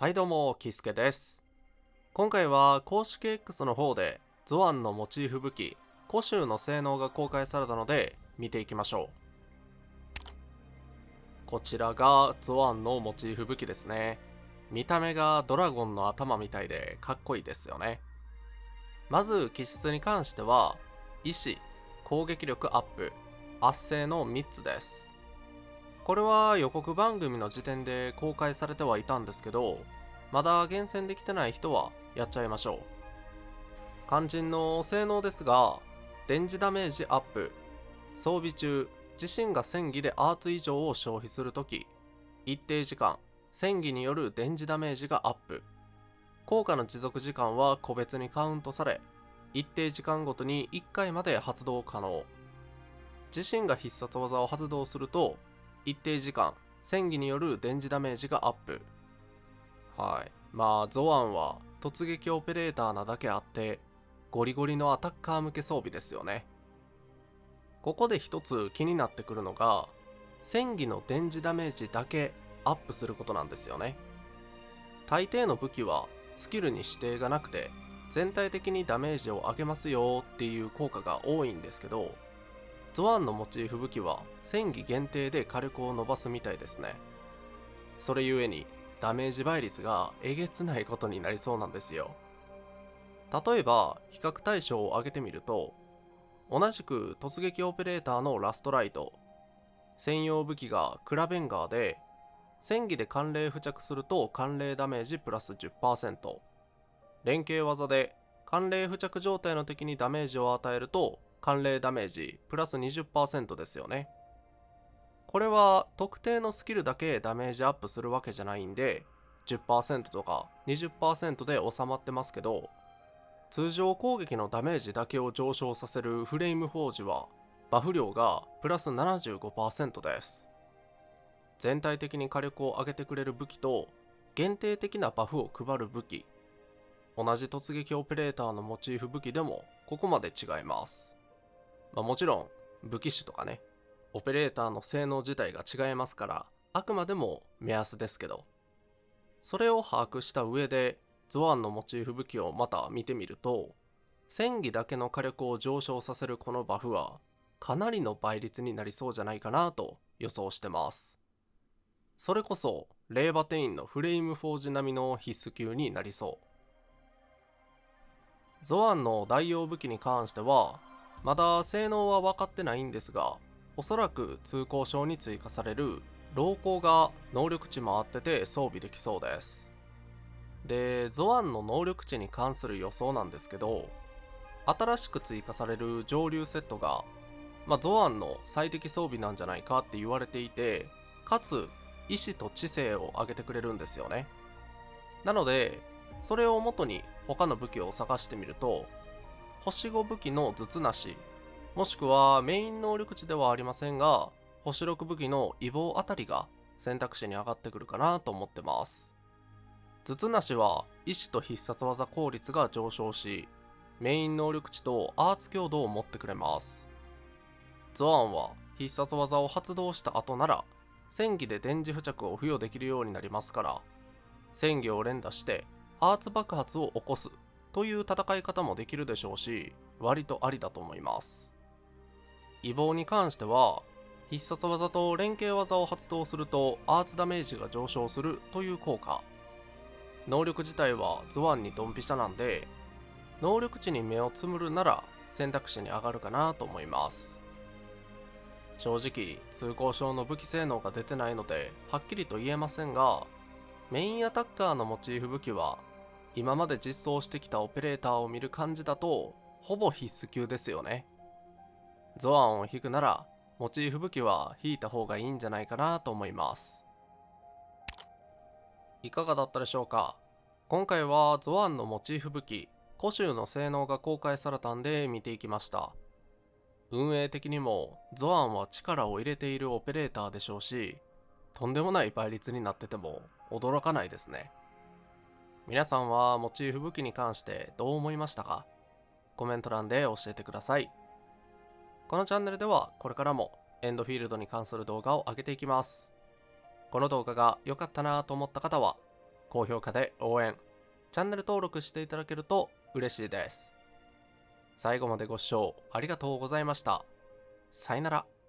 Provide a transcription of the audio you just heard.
はいどうも、キスケです。今回は公式 X の方でゾアンのモチーフ武器、コシュの性能が公開されたので見ていきましょう。こちらがゾアンのモチーフ武器ですね。見た目がドラゴンの頭みたいでかっこいいですよね。まず気質に関しては、意志、攻撃力アップ、圧政の3つです。これは予告番組の時点で公開されてはいたんですけど、まだ厳選できてない人はやっちゃいましょう。肝心の性能ですが、電磁ダメージアップ、装備中、自身が戦技でアーツ以上を消費するとき、一定時間、戦技による電磁ダメージがアップ。効果の持続時間は個別にカウントされ、一定時間ごとに1回まで発動可能。自身が必殺技を発動すると、一定時間、戦技による電磁ダメージがアップ。はい。まあ、ゾアンは突撃オペレーターなだけあって、ゴリゴリのアタッカー向け装備ですよね。ここで一つ気になってくるのが、戦技の電磁ダメージだけアップすることなんですよね。大抵の武器はスキルに指定がなくて、全体的にダメージを上げますよっていう効果が多いんですけど、ゾアンのモチーフ武器は戦技限定で火力を伸ばすみたいですね。それゆえにダメージ倍率がえげつないことになりそうなんですよ。例えば比較対象を挙げてみると、同じく突撃オペレーターのラストライト、専用武器がクラベンガーで、戦技で寒冷付着すると寒冷ダメージプラス 10%、 連携技で寒冷付着状態の敵にダメージを与えると寒冷ダメージプラス 20% ですよね。これは特定のスキルだけダメージアップするわけじゃないんで、10% とか 20% で収まってますけど、通常攻撃のダメージだけを上昇させるフレイムフォージはバフ量がプラス 75% です。全体的に火力を上げてくれる武器と限定的なバフを配る武器、同じ突撃オペレーターのモチーフ武器でもここまで違います。もちろん武器種とかね、オペレーターの性能自体が違いますから、あくまでも目安ですけど、それを把握した上でゾアンのモチーフ武器をまた見てみると、戦技だけの火力を上昇させるこのバフはかなりの倍率になりそうじゃないかなと予想してます。それこそレーバテインのフレイムフォージ並みの必須級になりそう。ゾアンの代用武器に関してはまだ性能は分かってないんですが、おそらく通行証に追加されるローコーが能力値も合ってて装備できそうです。で、ゾアンの能力値に関する予想なんですけど、新しく追加される上流セットが、ゾアンの最適装備なんじゃないかって言われていて、かつ意志と知性を上げてくれるんですよね。なので、それを元に他の武器を探してみると、星5武器の頭痛なし、もしくはメイン能力値ではありませんが、星6武器の異棒あたりが選択肢に上がってくるかなと思ってます。頭痛なしは意志と必殺技効率が上昇し、メイン能力値とアーツ強度を持ってくれます。ゾアンは必殺技を発動した後なら戦技で電磁付着を付与できるようになりますから、戦技を連打してアーツ爆発を起こすという戦い方もできるでしょうし、割とありだと思います。異棒に関しては、必殺技と連携技を発動するとアーツダメージが上昇するという効果。能力自体はゾアンにドンピシャなんで、能力値に目をつむるなら選択肢に上がるかなと思います。正直通行証の武器性能が出てないのではっきりと言えませんが、メインアタッカーのモチーフ武器は今まで実装してきたオペレーターを見る感じだとほぼ必須級ですよね。ゾアンを引くならモチーフ武器は引いた方がいいんじゃないかなと思います。いかがだったでしょうか。今回はゾアンのモチーフ武器コシュの性能が公開されたんで見ていきました。運営的にもゾアンは力を入れているオペレーターでしょうし、とんでもない倍率になってても驚かないですね。皆さんはモチーフ武器に関してどう思いましたか？コメント欄で教えてください。このチャンネルではこれからもエンドフィールドに関する動画を上げていきます。この動画が良かったなと思った方は高評価で応援、チャンネル登録していただけると嬉しいです。最後までご視聴ありがとうございました。さよなら。